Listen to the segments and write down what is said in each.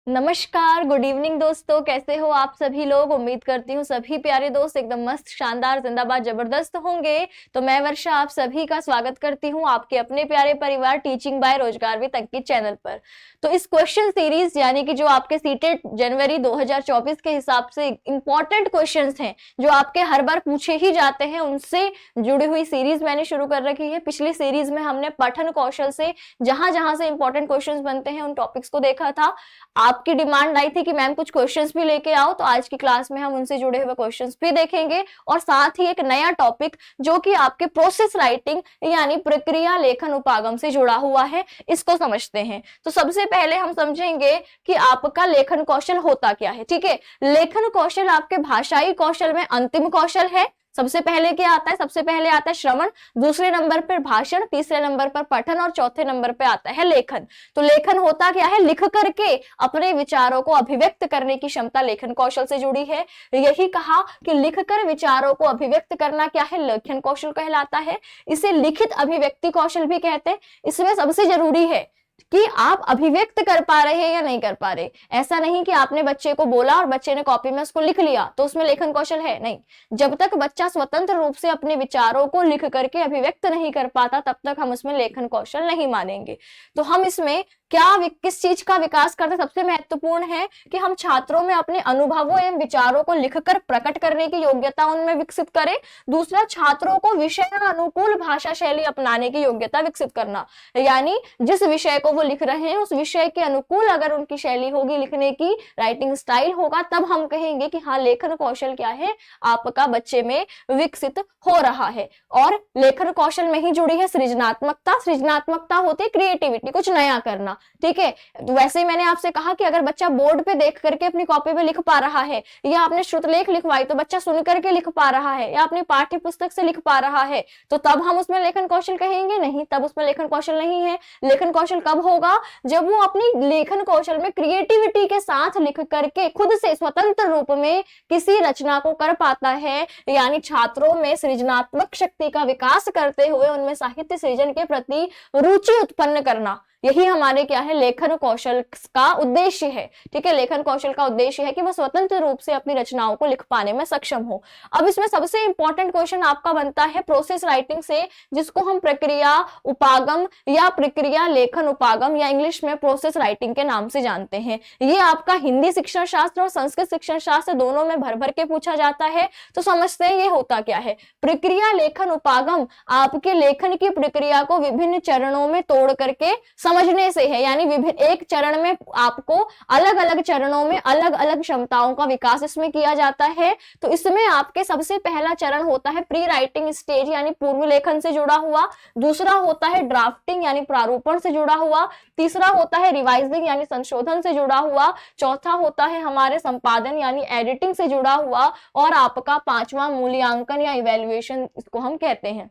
नमस्कार, good evening दोस्तों। कैसे हो आप सभी लोग। उम्मीद करती हूँ सभी प्यारे दोस्त एकदम मस्त, शानदार, जिंदाबाद, जबरदस्त होंगे। तो मैं वर्षा आप सभी का स्वागत करती हूँ आपके अपने प्यारे परिवार टीचिंग बाय रोजगार विद अंकित चैनल पर। तो इस क्वेश्चन सीरीज यानी कि जो आपके सीटेट जनवरी 2024 के हिसाब से इंपॉर्टेंट क्वेश्चंस हैं, जो आपके हर बार पूछे ही जाते हैं, उनसे जुड़ी हुई सीरीज मैंने शुरू कर रखी है। पिछली सीरीज में हमने पठन कौशल से जहां जहां से इंपॉर्टेंट क्वेश्चंस बनते हैं उन टॉपिक्स को देखा था। आपकी डिमांड आई थी कि मैम कुछ क्वेश्चंस भी लेके आओ, तो आज की क्लास में हम उनसे जुड़े हुए क्वेश्चंस भी देखेंगे और साथ ही एक नया टॉपिक जो कि आपके प्रोसेस राइटिंग यानी प्रक्रिया लेखन उपागम से जुड़ा हुआ है, इसको समझते हैं। तो सबसे पहले हम समझेंगे कि आपका लेखन कौशल होता क्या है। ठीक है, लेखन कौशल आपके भाषाई कौशल में अंतिम कौशल है। सबसे पहले क्या आता है? सबसे पहले आता है श्रवण, दूसरे नंबर पर भाषण, तीसरे नंबर पर पठन और चौथे नंबर पे आता है लेखन। तो लेखन होता क्या है? लिख करके अपने विचारों को अभिव्यक्त करने की क्षमता लेखन कौशल से जुड़ी है। यही कहा कि लिखकर विचारों को अभिव्यक्त करना क्या है? लेखन कौशल कहलाता है। इसे लिखित अभिव्यक्ति कौशल भी कहते हैं। इसमें सबसे जरूरी है कि आप अभिव्यक्त कर पा रहे हैं या नहीं कर पा रहे। ऐसा नहीं कि आपने बच्चे को बोला और बच्चे ने कॉपी में उसको लिख लिया तो उसमें लेखन कौशल है, नहीं। जब तक बच्चा स्वतंत्र रूप से अपने विचारों को लिख करके अभिव्यक्त नहीं कर पाता तब तक हम उसमें लेखन कौशल नहीं मानेंगे। तो हम इसमें किस चीज का विकास करते? सबसे महत्वपूर्ण है कि हम छात्रों में अपने अनुभवों एवं विचारों को लिखकर प्रकट करने की योग्यता उनमें विकसित करें। दूसरा, छात्रों को विषय अनुकूल भाषा शैली अपनाने की योग्यता विकसित करना, यानी जिस विषय को वो लिख रहे हैं उस विषय के अनुकूल अगर उनकी शैली होगी, लिखने की राइटिंग स्टाइल होगा, तब हम कहेंगे कि हाँ, लेखन कौशल क्या है, आपका बच्चे में विकसित हो रहा है। और लेखन कौशल में ही जुड़ी है सृजनात्मकता। सृजनात्मकता होती है क्रिएटिविटी, कुछ नया करना। ठीक है, तो वैसे ही मैंने आपसे कहा कि अगर बच्चा बोर्ड पे देख करके अपनी कॉपी पे लिख पा रहा है, या आपने श्रुतलेख लिखवाई तो बच्चा सुन करके लिख पा रहा है, या अपनी पाठ्य पुस्तक से लिख पा रहा है, तो तब हम उसमें लेखन कौशल कहेंगे? नहीं, तब उसमें लेखन कौशल नहीं है। लेखन कौशल कब होगा? जब वो अपनी लेखन कौशल में क्रिएटिविटी के साथ लिख करके खुद से स्वतंत्र रूप में किसी रचना को कर पाता है, यानी छात्रों में सृजनात्मक शक्ति का विकास करते हुए उनमें साहित्य सृजन के प्रति रुचि उत्पन्न करना। यही हमारे क्या है? लेखन कौशल का उद्देश्य है। ठीक है, लेखन कौशल का उद्देश्य है कि वह स्वतंत्र रूप से अपनी रचनाओं को लिख पाने में सक्षम हो। अब इसमें सबसे इंपॉर्टेंट क्वेश्चन आपका बनता है प्रोसेस राइटिंग से, जिसको हम प्रक्रिया उपागम या प्रक्रिया लेखन उपागम या इंग्लिश में प्रोसेस राइटिंग के नाम से जानते हैं। ये आपका हिंदी शिक्षण शास्त्र और संस्कृत शिक्षण शास्त्र दोनों में भर भर के पूछा जाता है। तो समझते हैं ये होता क्या है। प्रक्रिया लेखन उपागम आपके लेखन की प्रक्रिया को विभिन्न चरणों में तोड़ करके समझने से है, यानी विभिन्न एक चरण में आपको अलग अलग चरणों में अलग अलग क्षमताओं का विकास इसमें किया जाता है। तो इसमें आपके सबसे पहला चरण होता है प्री राइटिंग स्टेज यानी पूर्व लेखन से जुड़ा हुआ। दूसरा होता है ड्राफ्टिंग यानी प्रारूपण से जुड़ा हुआ। तीसरा होता है रिवाइजिंग यानी संशोधन से जुड़ा हुआ। चौथा होता है हमारे संपादन यानी एडिटिंग से जुड़ा हुआ। और आपका पांचवा मूल्यांकन या इवेल्युएशन इसको हम कहते हैं।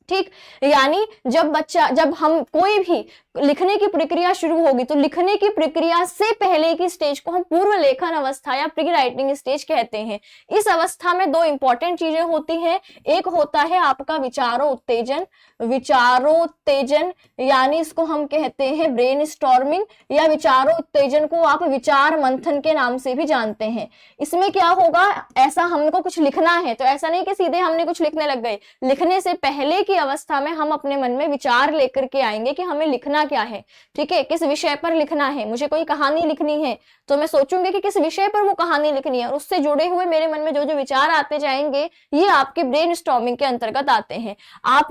ठीक, यानी जब हम कोई भी लिखने की प्रक्रिया शुरू होगी तो लिखने की प्रक्रिया से पहले की स्टेज को हम पूर्व लेखन अवस्था या प्री राइटिंग स्टेज कहते हैं। इस अवस्था में दो इंपॉर्टेंट चीजें होती हैं। एक होता है आपका विचारोत्तेजन। विचारोत्तेजन यानी इसको हम कहते हैं ब्रेनस्टॉर्मिंग, या विचारोत्तेजन को आप विचार मंथन के नाम से भी जानते हैं। इसमें क्या होगा? ऐसा हमको कुछ लिखना है तो ऐसा नहीं कि सीधे हमने कुछ लिखने लग गए। लिखने से पहले की अवस्था में हम अपने मन में विचार लेकर के आएंगे कि हमें लिखना क्या है। ठीक है, किस विषय पर लिखना है। मुझे कोई कहानी लिखनी है तो मैं सोचूंगी कि किस विषय पर वो कहानी लिखनी है, और उससे जुड़े हुए मेरे मन में जो जो विचार आते जाएंगे ये आपके ब्रेनस्टॉर्मिंग के अंतर्गत आते हैं।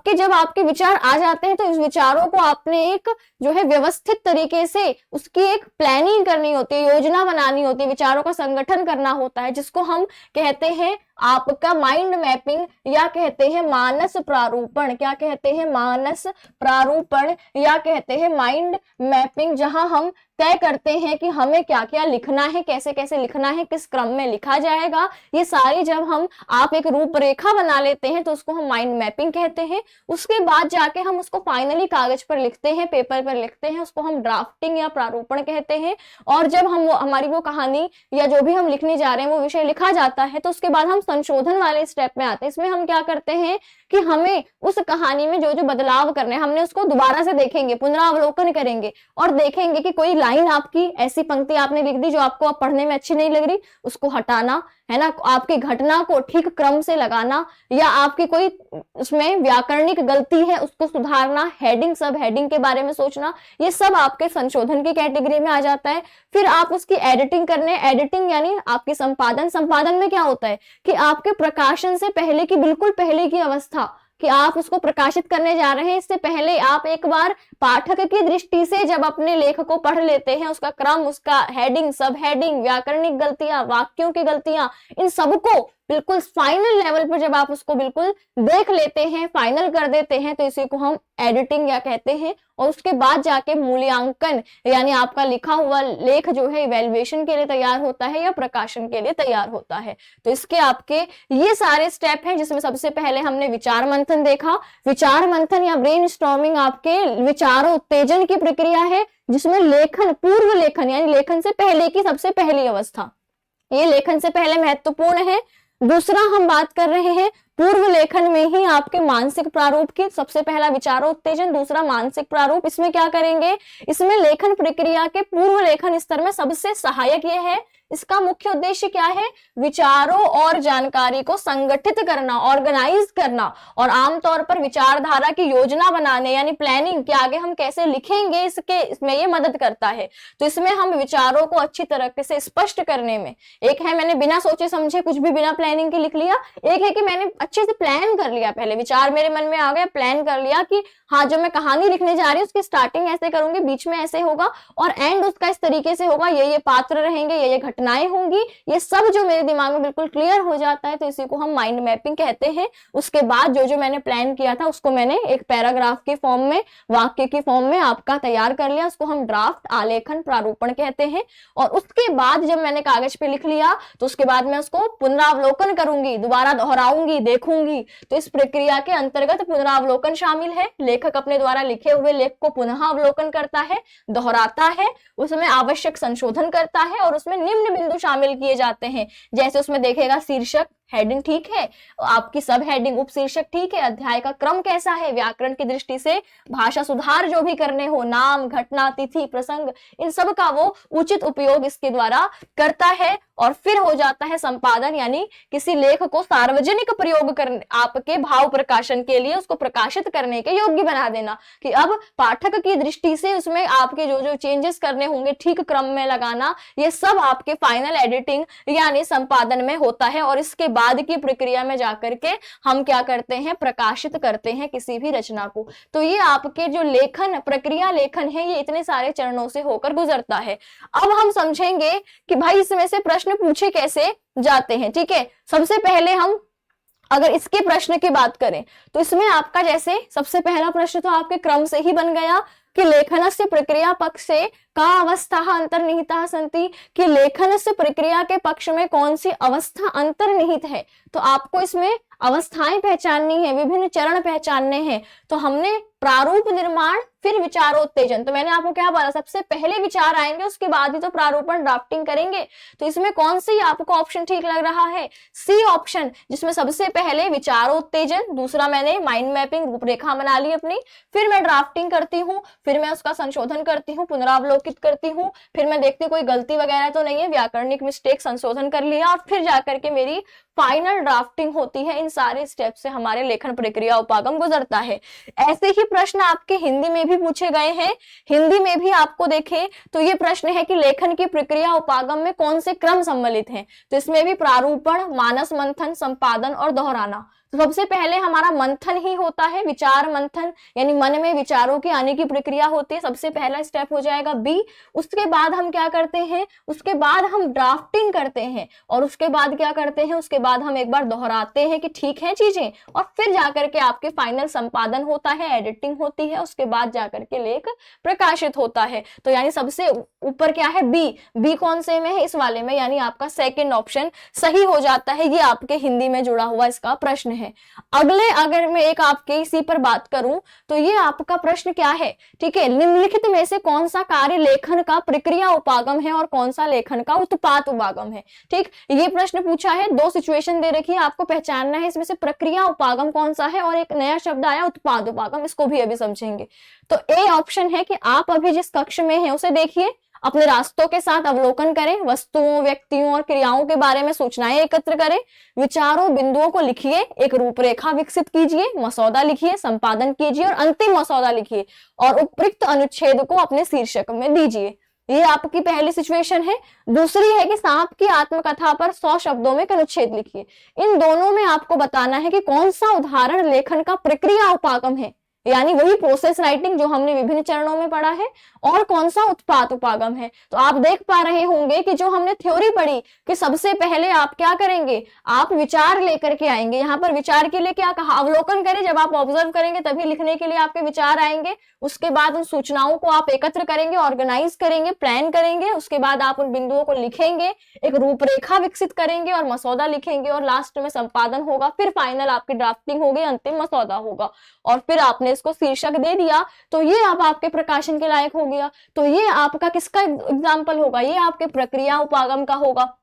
जब आपके विचार आ जाते हैं तो इस विचारों को आपने एक जो है व्यवस्थित तरीके से उसकी एक प्लानिंग करनी होती है, योजना बनानी होती है, विचारों का संगठन करना होता है, जिसको हम कहते हैं आपका माइंड मैपिंग या कहते हैं मानस प्रारूपण। क्या कहते हैं? मानस प्रारूपण या कहते हैं माइंड मैपिंग, जहां हम तय करते हैं कि हमें क्या क्या लिखना है, कैसे कैसे लिखना है, किस क्रम में लिखा जाएगा। ये सारी जब आप एक रूपरेखा बना लेते हैं तो उसको हम माइंड मैपिंग कहते हैं। उसके बाद जाके हम उसको फाइनली कागज पर लिखते हैं, पेपर पर लिखते हैं, उसको हम ड्राफ्टिंग या प्रारूपण कहते हैं। और जब हमारी वो कहानी या जो भी हम लिखने जा रहे हैं वो विषय लिखा जाता है तो उसके बाद हम संशोधन वाले स्टेप में आते हैं। इसमें हम क्या करते हैं कि हमें उस कहानी में जो जो बदलाव करने हैं हमने उसको दोबारा से देखेंगे, पुनरावलोकन करेंगे और देखेंगे कि कोई लाइन आपकी, ऐसी पंक्ति आपने लिख दी जो आपको अब पढ़ने में अच्छी नहीं लग रही, उसको हटाना है ना, आपकी घटना को ठीक क्रम से लगाना, या आपकी कोई उसमें व्याकरणिक गलती है उसको सुधारना, हेडिंग सब हेडिंग के बारे में सोचना, ये सब आपके संशोधन की कैटेगरी में आ जाता है। फिर आप उसकी एडिटिंग करने, एडिटिंग यानी आपकी संपादन, संपादन में क्या होता है कि आपके प्रकाशन से पहले की, बिल्कुल पहले की अवस्था कि आप उसको प्रकाशित करने जा रहे हैं, इससे पहले आप एक बार पाठक की दृष्टि से जब अपने लेख को पढ़ लेते हैं, उसका क्रम, उसका हेडिंग, सब हेडिंग, व्याकरणिक गलतियां, वाक्यों की गलतियां, इन सबको बिल्कुल फाइनल लेवल पर जब आप उसको बिल्कुल देख लेते हैं, फाइनल कर देते हैं, तो इसी को हम एडिटिंग या कहते हैं। और उसके बाद जाके मूल्यांकन यानी आपका लिखा हुआ लेख जो है इवैल्यूएशन के लिए तैयार होता है या प्रकाशन के लिए तैयार होता है। तो इसके आपके ये सारे स्टेप हैं, जिसमें सबसे पहले हमने विचार मंथन देखा। विचार मंथन या ब्रेनस्टॉर्मिंग आपके विचारों उत्तेजन की प्रक्रिया है, जिसमें लेखन, पूर्व लेखन यानी लेखन से पहले की सबसे पहली अवस्था, ये लेखन से पहले महत्वपूर्ण है। दूसरा हम बात कर रहे हैं पूर्व लेखन में ही आपके मानसिक प्रारूप की, सबसे पहला विचारोत्तेजन, दूसरा मानसिक प्रारूप। इसमें क्या करेंगे, इसमें लेखन प्रक्रिया के पूर्व लेखन स्तर में सबसे सहायक ये है, इसका मुख्य उद्देश्य क्या है, विचारों और जानकारी को संगठित करना, ऑर्गेनाइज करना, और आमतौर पर विचारधारा की योजना बनाने यानी प्लानिंग कि आगे हम कैसे लिखेंगे, इसमें ये मदद करता है। तो इसमें हम विचारों को अच्छी तरीके से स्पष्ट करने में, एक है मैंने बिना सोचे समझे कुछ भी बिना प्लानिंग के लिख लिया, एक है कि मैंने अच्छे से प्लान कर लिया, पहले विचार मेरे मन में आ गया, प्लान कर लिया कि हाँ जो मैं कहानी लिखने जा रही हूँ उसकी स्टार्टिंग ऐसे करूंगी, बीच में ऐसे होगा और एंड उसका इस तरीके से होगा, ये पात्र रहेंगे, ये घटनाएं होंगी, ये सब जो मेरे दिमाग में बिल्कुल क्लियर हो जाता है, तो इसी को हम माइंड मैपिंग कहते हैं। उसके बाद जो जो मैंने प्लान किया था उसको मैंने एक पैराग्राफ के फॉर्म में, वाक्य के फॉर्म में आपका तैयार कर लिया, उसको हम ड्राफ्ट, आलेखन, प्रारूपण कहते हैं। और उसके बाद जब मैंने कागज पे लिख लिया तो उसके बाद मैं उसको पुनरावलोकन करूंगी, दोबारा दोहराऊंगी, देखूंगी। तो इस प्रक्रिया के अंतर्गत पुनरावलोकन शामिल है, लेखक अपने द्वारा लिखे हुए लेख को पुनः अवलोकन करता है, दोहराता है, उसमें आवश्यक संशोधन करता है और उसमें निम्न बिंदु शामिल किए जाते हैं, जैसे उसमें देखेगा शीर्षक, हेडिंग ठीक है, आपकी सब हेडिंग, उपशीर्षक ठीक है, अध्याय का क्रम कैसा है, व्याकरण की दृष्टि से भाषा सुधार जो भी करने हो, नाम, घटना, तिथि, प्रसंग, इन सब का वो उचित उपयोग इसके द्वारा करता है। और फिर हो जाता है संपादन, यानी किसी लेख को सार्वजनिक प्रयोग करने, आपके भाव प्रकाशन के लिए उसको प्रकाशित करने के योग्य बना देना, कि अब पाठक की दृष्टि से उसमें आपके जो जो चेंजेस करने होंगे ठीक क्रम में लगाना, ये सब आपके फाइनल एडिटिंग यानी संपादन में होता है। और इसके बाद की प्रक्रिया में जाकर के हम क्या करते हैं, प्रकाशित करते हैं किसी भी रचना को। तो ये आपके जो लेखन प्रक्रिया, लेखन है, ये इतने सारे चरणों से होकर गुजरता है। अब हम समझेंगे कि भाई इसमें से प्रश्न पूछे कैसे जाते हैं। ठीक है, सबसे पहले हम अगर इसके प्रश्न की बात करें तो इसमें आपका जैसे सबसे पहला प्रश्न तो आपके क्रम से ही बन गया कि लेखनस्य प्रक्रिया पक्ष से का अवस्था अंतर्निहिता सन्ति, कि लेखनस्य प्रक्रिया के पक्ष में कौन सी अवस्था अंतर्निहित है। तो आपको इसमें अवस्थाएं पहचाननी है, विभिन्न चरण पहचानने हैं। तो हमने प्रारूप निर्माण, फिर विचारोत्तेजन, तो मैंने आपको क्या बोला, सबसे पहले विचार आएंगे, उसके बाद ही तो प्रारूपण, ड्राफ्टिंग करेंगे। तो इसमें कौन सी आपको ऑप्शन ठीक लग रहा है, सी ऑप्शन, जिसमें सबसे पहले विचारोत्तेजन, दूसरा मैंने माइंड मैपिंग, रूपरेखा बना ली अपनी, फिर मैं ड्राफ्टिंग करती हूँ, फिर मैं उसका संशोधन करती हूँ, पुनरावलोकित करती हूँ, फिर मैं देखती हूँ कोई गलती वगैरह तो नहीं है, व्याकरणिक मिस्टेक संशोधन कर लिया, और फिर जाकर के मेरी फाइनल ड्राफ्टिंग होती है। इन सारे स्टेप से हमारे लेखन प्रक्रिया उपागम गुजरता है। ऐसे ही प्रश्न आपके हिंदी में भी पूछे गए हैं। हिंदी में भी आपको देखें तो ये प्रश्न है कि लेखन की प्रक्रिया उपागम में कौन से क्रम सम्मिलित हैं। तो इसमें भी प्रारूपण, मानस मंथन, संपादन और दोहराना। तो सबसे पहले हमारा मंथन ही होता है, विचार मंथन, यानी मन में विचारों की आने की प्रक्रिया होती है, सबसे पहला स्टेप हो जाएगा बी। उसके बाद हम क्या करते हैं, उसके बाद हम ड्राफ्टिंग करते हैं, और उसके बाद क्या करते हैं, उसके बाद हम एक बार दोहराते हैं कि ठीक है चीजें, और फिर जाकर के आपके फाइनल संपादन होता है, एडिटिंग होती है, उसके बाद जाकर के लेख प्रकाशित होता है। तो यानी सबसे ऊपर क्या है, बी। बी कौन से में है, इस वाले में, यानी आपका सेकंड ऑप्शन सही हो जाता है। ये आपके हिंदी में जुड़ा हुआ इसका प्रश्न है। अगले अगर मैं एक आपके इसी पर बात करूं तो ये आपका प्रश्न क्या है, ठीक है, निम्नलिखित में से कौन सा कार्य लेखन का प्रक्रिया उपागम है और कौन सा लेखन का उत्पाद उपागम है। ठीक, ये प्रश्न पूछा है, दो सिचुएशन दे रखी है, आपको पहचानना है इसमें से प्रक्रिया उपागम कौन सा है, और एक नया शब्द आया उत्पाद उपागम, इसको भी अभी समझेंगे। तो ए ऑप्शन है कि आप अभी जिस कक्ष में हैं उसे देखिए, अपने रास्तों के साथ अवलोकन करें, वस्तुओं, व्यक्तियों और क्रियाओं के बारे में सूचनाएं एकत्र करें, विचारों, बिंदुओं को लिखिए, एक रूपरेखा विकसित कीजिए, मसौदा लिखिए, संपादन कीजिए और अंतिम मसौदा लिखिए और उपयुक्त अनुच्छेद को अपने शीर्षक में दीजिए। ये आपकी पहली सिचुएशन है। दूसरी है कि सांप की आत्मकथा पर 100 शब्दों में एक अनुच्छेद लिखिए। इन दोनों में आपको बताना है कि कौन सा उदाहरण लेखन का प्रक्रिया उपागम है, यानी वही प्रोसेस राइटिंग जो हमने विभिन्न चरणों में पढ़ा है, और कौन सा उत्पाद उपागम है। तो आप देख पा रहे होंगे कि जो हमने थ्योरी पढ़ी कि सबसे पहले आप क्या करेंगे, आप विचार लेकर के आएंगे। यहाँ पर विचार के लिए क्या कहा, अवलोकन करें, जब आप ऑब्जर्व करेंगे तभी लिखने के लिए आपके विचार आएंगे। उसके बाद उन सूचनाओं को आप एकत्र करेंगे, ऑर्गेनाइज करेंगे, प्लान करेंगे। उसके बाद आप उन बिंदुओं को लिखेंगे, एक रूपरेखा विकसित करेंगे और मसौदा लिखेंगे और लास्ट में संपादन होगा। फिर फाइनल आपकी ड्राफ्टिंग होगी, अंतिम मसौदा होगा और फिर आपने इसको शीर्षक दे दिया तो ये अब आपके प्रकाशन के लायक हो गया। तो ये आपका किसका एग्जाम्पल होगा, ये आपके प्रक्रिया उपागम का होगा।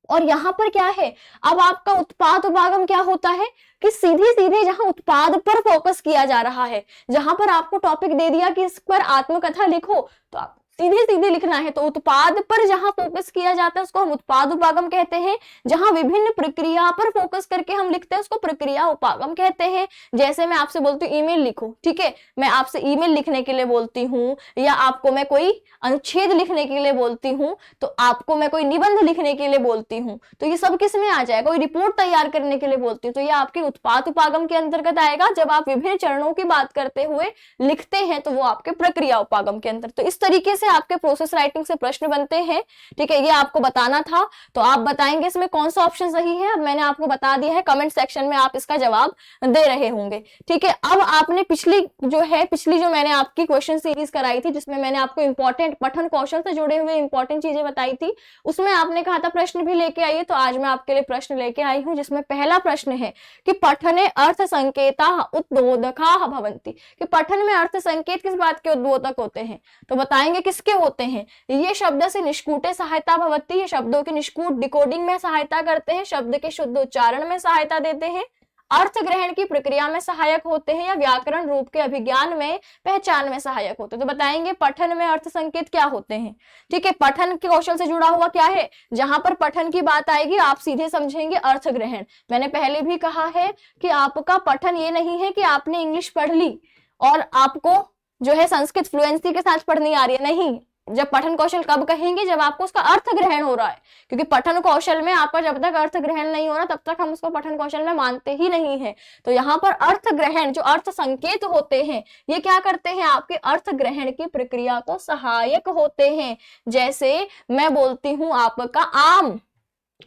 और यहाँ पर क्या है, अब आपका उत्पाद उपागम क्या होता है कि सीधे सीधे जहां उत्पाद पर फोकस किया जा रहा है, जहां पर आपको टॉपिक दे दिया कि इस पर आत्मकथा लिखो, तो आप सीधे सीधे लिखना है। तो उत्पाद पर जहां फोकस किया जाता है उसको हम उत्पाद उपागम कहते हैं। जहां विभिन्न प्रक्रिया पर फोकस करके हम लिखते हैं उसको प्रक्रिया उपागम कहते हैं। जैसे मैं आपसे बोलती हूँ ईमेल लिखो, ठीक है, मैं आपसे ईमेल लिखने के लिए बोलती हूँ, या आपको मैं कोई अनुच्छेद लिखने के लिए बोलती हूँ, तो आपको मैं कोई निबंध लिखने के लिए बोलती हूँ, तो ये सब किस में आ जाएगा, कोई रिपोर्ट तैयार करने के लिए बोलती हूँ, तो ये आपके उत्पाद उपागम के अंतर्गत आएगा। जब आप विभिन्न चरणों की बात करते हुए लिखते हैं तो वो आपके प्रक्रिया उपागम के अंतर। तो इस तरीके से आपके प्रोसेस राइटिंग से प्रश्न बनते हैं, ठीक है, ये आपको बताना था। तो आप बताएंगे इसमें कौन सा ऑप्शन सही है। अब मैंने आपको बता दिया है, कमेंट सेक्शन में आप इसका जवाब दे रहे होंगे, ठीक है। अब आपने पिछली जो मैंने आपकी क्वेश्चन सीरीज कराई थी, जिसमें मैंने आपको इंपॉर्टेंट पठन कौशल से जुड़े हुए इंपॉर्टेंट चीजें बताई थी, उसमें आपने कहा था प्रश्न भी लेके आइए। तो आज मैं आपके लिए प्रश्न लेके आई हूं, जिसमें पहला प्रश्न है कि पठने अर्थ संकेता उद्बोधका भवन्ति, कि पठन में अर्थ संकेत किस बात के उद्बोधक होते हैं। तो बताएंगे किसके होते हैं। ये शब्द से निष्कूटे सहायता भवति, ये शब्दों की निष्कूट डिकोडिंग में सहायता करते हैं, शब्द के शुद्ध उच्चारण में सहायता देते हैं, अर्थ ग्रहण की प्रक्रिया में सहायक होते हैं, या व्याकरण रूप के अभिज्ञान में पहचान में सहायक होते हैं। तो बताएंगे पठन में अर्थ संकेत क्या होते हैं, ठीक है। पठन के कौशल से जुड़ा हुआ क्या है, जहां पर पठन की बात आएगी आप सीधे समझेंगे अर्थ ग्रहण। मैंने पहले भी कहा है कि आपका पठन ये नहीं है कि आपने इंग्लिश पढ़ ली और आपको जो है संस्कृत फ्लुएंसी के साथ पढ़नी आ रही है, नहीं। जब पठन कौशल कब कहेंगे, जब आपको उसका अर्थ ग्रहण हो रहा है, क्योंकि पठन कौशल में आपका जब तक अर्थ ग्रहण नहीं हो रहा तब तक हम उसको पठन कौशल में मानते ही नहीं है। तो यहाँ पर अर्थ ग्रहण, जो अर्थ संकेत होते हैं, ये क्या करते हैं, आपके अर्थ ग्रहण की प्रक्रिया को सहायक होते हैं। जैसे मैं बोलती हूं आपका आम,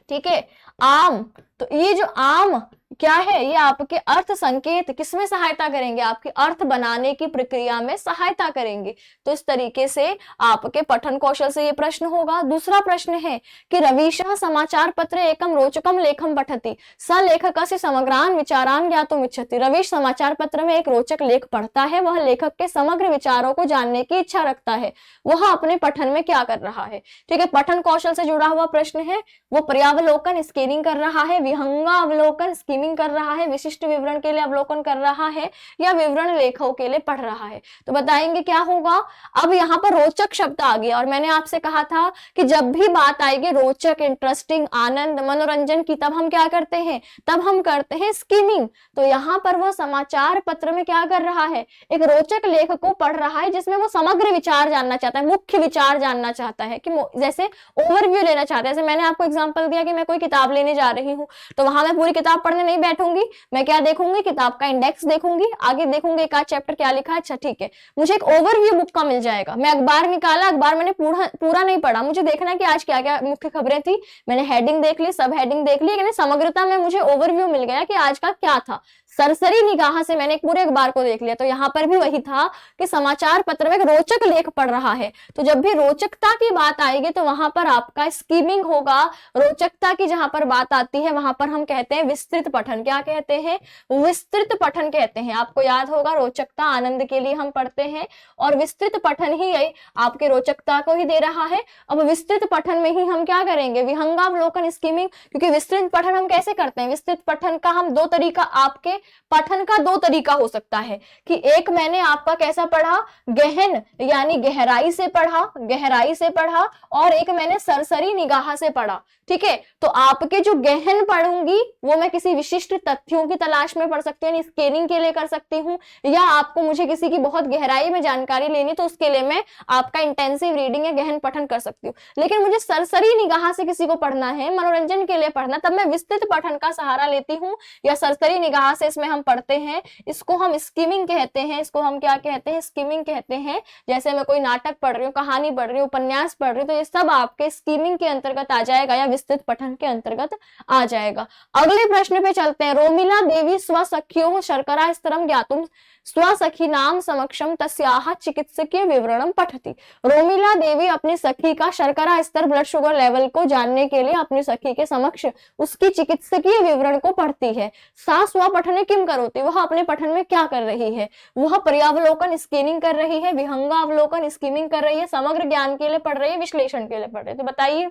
ठीक है, आम, तो ये जो आम क्या है, ये आपके अर्थ संकेत किसमें सहायता करेंगे, आपके अर्थ बनाने की प्रक्रिया में सहायता करेंगे। तो इस तरीके से आपके पठन कौशल से ये प्रश्न होगा। दूसरा प्रश्न है कि रवीशः समाचार पत्र एकम रोचकम लेखम पठति स लेखकस्य समग्रान विचारान ज्ञातुम इच्छति। रवीश समाचार पत्र में एक रोचक लेख पढ़ता है, वह लेखक के समग्र विचारों को जानने की इच्छा रखता है, वह अपने पठन में क्या कर रहा है, ठीक है। पठन कौशल से जुड़ा हुआ प्रश्न है, वो पर्यावलोकन स्कैनिंग कर रहा है, विहंगावलोकन स्कीमिंग कर रहा है, विशिष्ट विवरण के लिए अवलोकन कर रहा है, या विवरण लेखों के लिए पढ़ रहा है। तो बताएंगे क्या होगा। अब यहाँ पर रोचक शब्द आ गया, और मैंने आपसे कहा था कि जब भी बात आएगी रोचक, इंटरेस्टिंग, आनंद, मनोरंजन की, तब हम क्या करते हैं, तब हम करते हैं स्कीमिंग। तो यहाँ पर वह समाचार पत्र में क्या कर रहा है, एक रोचक लेख को पढ़ रहा है, जिसमें वो समग्र विचार जानना चाहता है, मुख्य विचार जानना चाहता है, कि जैसे ओवरव्यू लेना चाहता है। जैसे मैंने आपको एग्जांपल दिया कि मैं कोई किताब लेने जा रही हूँ, तो वहां मैं पूरी किताब पढ़ने नहीं बैठूंगी, मैं क्या देखूंगी, किताब का इंडेक्स देखूंगी, आगे देखूंगी एक आध चैप्टर क्या लिखा है, अच्छा ठीक है, मुझे एक ओवरव्यू बुक का मिल जाएगा। मैं अखबार निकाला, अखबार मैंने पूरा नहीं पढ़ा, मुझे देखना है कि आज क्या क्या मुख्य खबरें थी, मैंने हेडिंग देख ली, सब हेडिंग देख ली, यानी समग्रता में मुझे ओवरव्यू मिल गया कि आज का क्या था। सरसरी निगाह से मैंने एक पूरे अखबार को देख लिया। तो यहाँ पर भी वही था कि समाचार पत्र में एक रोचक लेख पढ़ रहा है, तो जब भी रोचकता की बात आएगी तो वहां पर आपका स्कीमिंग होगा। रोचकता की जहां पर बात आती है वहां पर हम कहते हैं विस्तृत पठन। क्या कहते हैं, विस्तृत पठन कहते हैं। आपको याद होगा रोचकता आनंद के लिए हम पढ़ते हैं, और विस्तृत पठन ही आपके रोचकता को ही दे रहा है। अब विस्तृत पठन में ही हम क्या करेंगे, विहंगावलोकन स्कीमिंग, क्योंकि विस्तृत पठन हम कैसे करते हैं, विस्तृत पठन का हम दो तरीका आपके पठन का दो तरीका हो सकता है कि एक मैंने आपका कैसा पढ़ा, गहन यानी गहराई से पढ़ा, गहराई से पढ़ा, और एक मैंने सरसरी निगाह से पढ़ा। ठीक है, तो आपके जो गहन पढ़ूंगी वो मैं किसी विशिष्ट तथ्यों की तलाश में पढ़ सकती हूँ, स्कैनिंग के लिए कर सकती हूँ, या आपको मुझे किसी की बहुत गहराई में जानकारी लेनी तो उसके लिए मैं आपका इंटेंसिव रीडिंग या गहन पठन कर सकती हूँ। लेकिन मुझे सरसरी निगाह से किसी को पढ़ना है, मनोरंजन के लिए पढ़ना, तब मैं विस्तृत पठन का सहारा लेती हूँ या सरसरी निगाह से इसमें हम पढ़ते हैं। इसको हम स्किमिंग कहते हैं, इसको हम क्या कहते हैं, स्किमिंग कहते हैं। जैसे मैं कोई नाटक पढ़ रही हूँ, कहानी पढ़ रही हूँ, उपन्यास पढ़ रही हूँ, तो ये सब आपके स्किमिंग के अंतर्गत आ जाएगा या विस्तृत पठन के अंतर्गत आ जाएगा। अगले प्रश्न पे चलते हैं। रोमिला देवी स्वसख्यो शर्करा स्तरम ज्ञातुम स्वसखी नाम समक्षम तस्याह चिकित्सकीय विवरणम पठति। रोमिला देवी अपनी सखी का शर्करा स्तर, ब्लड शुगर लेवल को जानने के लिए अपनी सखी के समक्ष उसकी चिकित्सकीय विवरण को पढ़ती है। सा स्वपठने किम करोति, वह अपने पठन में क्या कर रही है, वह पर्यावलोकन स्कैनिंग कर रही है, विहंगावलोकन स्किमिंग कर रही है, समग्र ज्ञान के लिए पढ़ रही है, विश्लेषण के लिए पढ़ रही है। तो बताइए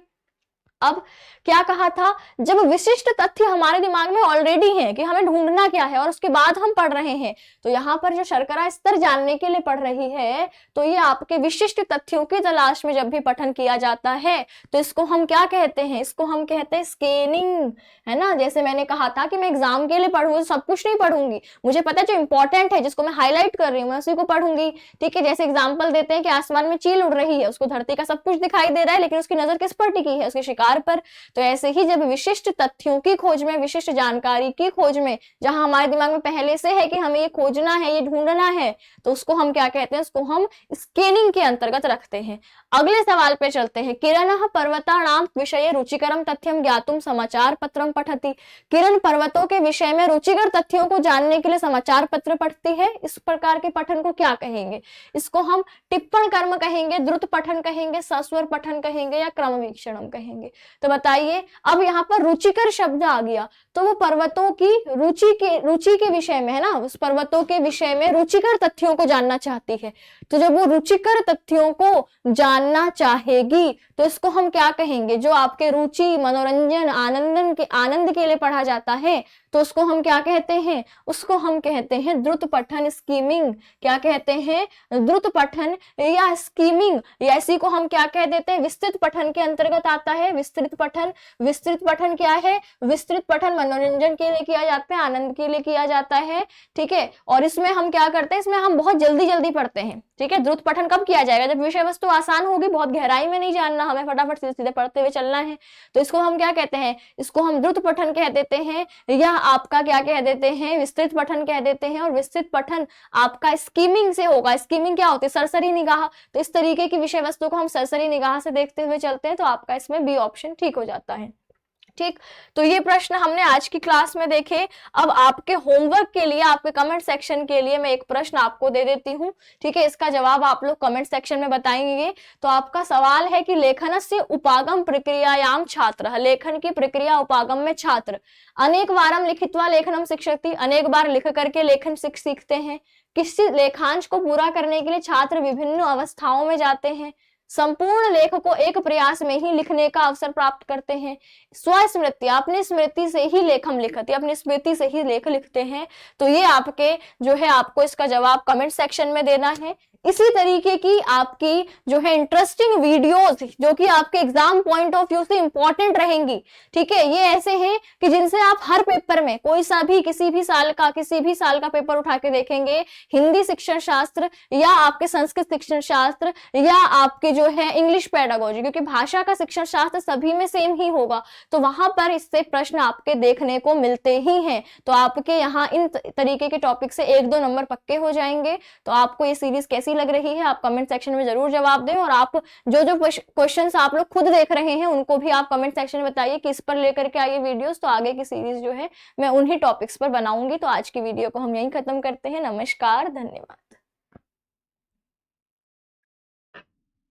अब क्या कहा था, जब विशिष्ट तथ्य हमारे दिमाग में ऑलरेडी है कि हमें ढूंढना क्या है और उसके बाद हम पढ़ रहे हैं, तो यहाँ पर जो शर्करा स्तर जानने के लिए पढ़ रही है तो ये आपके विशिष्ट तथ्यों की तलाश में जब भी पठन किया जाता है तो इसको हम क्या कहते हैं, इसको हम कहते हैं स्कैनिंग, है ना। जैसे मैंने कहा था कि मैं एग्जाम के लिए पढ़ूंगी, सब कुछ नहीं पढ़ूंगी, मुझे पता है जो इंपॉर्टेंट है जिसको मैं हाईलाइट कर रही हूँ मैं उसी को पढ़ूंगी। ठीक है, जैसे एग्जाम्पल देते हैं कि आसमान में चील उड़ रही है, उसको धरती का सब कुछ दिखाई दे रहा है लेकिन उसकी नजर किस पर टिकी है, उसके शिकार पर। तो ऐसे ही जब विशिष्ट तथ्यों की खोज में, विशिष्ट जानकारी की खोज में, जहां हमारे दिमाग में पहले से है कि हमें ये खोजना है, ये ढूंढना है, तो उसको हम क्या कहते हैं, उसको हम स्कैनिंग के अंतर्गत रखते हैं। अगले सवाल पे चलते हैं। किरण पर्वताणाम विषय रुचिकरम तथ्यम ज्ञातुम समाचार पत्रम पठति। किरण पर्वतों के विषय में रुचिकर तथ्यों को जानने के लिए समाचार पत्र पढ़ती है। इस प्रकार के पठन को क्या कहेंगे, इसको हम टिप्पण कर्म कहेंगे, द्रुत पठन कहेंगे, सस्वर पठन कहेंगे या क्रम वीक्षणम कहेंगे। तो बताइए, अब यहाँ पर रुचिकर शब्द आ गया तो वो पर्वतों की रुचि के विषय में है ना, उस पर्वतों के विषय में रुचिकर तथ्यों को जानना चाहती है। तो जब वो रुचिकर तथ्यों को जानना चाहेगी तो इसको हम क्या कहेंगे, जो आपके रुचि, मनोरंजन, आनंद के लिए पढ़ा जाता है तो उसको हम क्या कहते हैं, उसको हम कहते हैं द्रुत पठन, स्कीमिंग। क्या कहते हैं, द्रुत पठन या स्कीमिंग। या इसी को हम क्या कह देते हैं, विस्तृत पठन के अंतर्गत आता है। विस्तृत पठन, विस्तृत पठन क्या है, विस्तृत पठन मनोरंजन के लिए किया जाता है, आनंद के लिए किया जाता है। ठीक है, और इसमें हम क्या करते हैं, इसमें हम बहुत जल्दी जल्दी पढ़ते हैं। ठीक है, द्रुत पठन कब किया जाएगा, जब विषय वस्तु आसान होगी, बहुत गहराई में नहीं जानना, हमें फटाफट सीधे सीधे पढ़ते हुए चलना है। तो इसको हम क्या कहते हैं, इसको हम द्रुत पठन कह देते हैं, या आपका क्या कह देते हैं, विस्तृत पठन कह देते हैं। और विस्तृत पठन आपका स्कीमिंग से होगा। स्कीमिंग क्या होती है, सरसरी निगाह। तो इस तरीके की विषय वस्तु को हम सरसरी निगाह से देखते हुए चलते हैं, तो आपका इसमें बी ऑप्शन ठीक हो जाता है। ठीक, तो ये प्रश्न हमने आज की क्लास में देखे। अब आपके होमवर्क के लिए, आपके कमेंट सेक्शन के लिए मैं एक प्रश्न आपको दे देती हूँ। ठीक है, इसका जवाब आप लोग कमेंट सेक्शन में बताएंगे। तो आपका सवाल है कि लेखनस्य उपागम प्रक्रियायाम छात्र, लेखन की प्रक्रिया उपागम में छात्र अनेक वारम लिखित्वा लेखनम शिक्षति, अनेक बार लिख करके लेखन सीखते हैं। किसी लेखांश को पूरा करने के लिए छात्र विभिन्न अवस्थाओं में जाते हैं। संपूर्ण लेख को एक प्रयास में ही लिखने का अवसर प्राप्त करते हैं। स्वस्मृति, अपनी स्मृति से ही लेखम लिखती, अपनी स्मृति से ही लेख लिखते हैं। तो ये आपके जो है, आपको इसका जवाब कमेंट सेक्शन में देना है। इसी तरीके की आपकी जो है इंटरेस्टिंग वीडियोस जो कि आपके एग्जाम पॉइंट ऑफ व्यू से इंपॉर्टेंट रहेंगी। ठीक है, ये ऐसे हैं कि जिनसे आप हर पेपर में कोई सा भी किसी भी साल का पेपर उठा के देखेंगे, हिंदी शिक्षण शास्त्र या आपके संस्कृत शिक्षण शास्त्र या आपके जो है इंग्लिश पेडागोजी, क्योंकि भाषा का शिक्षण शास्त्र सभी में सेम ही होगा, तो वहां पर इससे प्रश्न आपके देखने को मिलते ही हैं। तो आपके यहाँ इन तरीके के टॉपिक से 1-2 नंबर पक्के हो जाएंगे। तो आपको ये सीरीज कैसी लग रही है आप कमेंट सेक्शन में जरूर जवाब दें। और आप जो क्वेश्चंस आप लोग खुद देख रहे हैं उनको भी आप कमेंट सेक्शन में बताइए कि इस पर लेकर के आइए वीडियोस, तो आगे की सीरीज जो है मैं उन्हीं टॉपिक्स पर बनाऊंगी। तो आज की वीडियो को हम यहीं खत्म करते हैं। नमस्कार, धन्यवाद।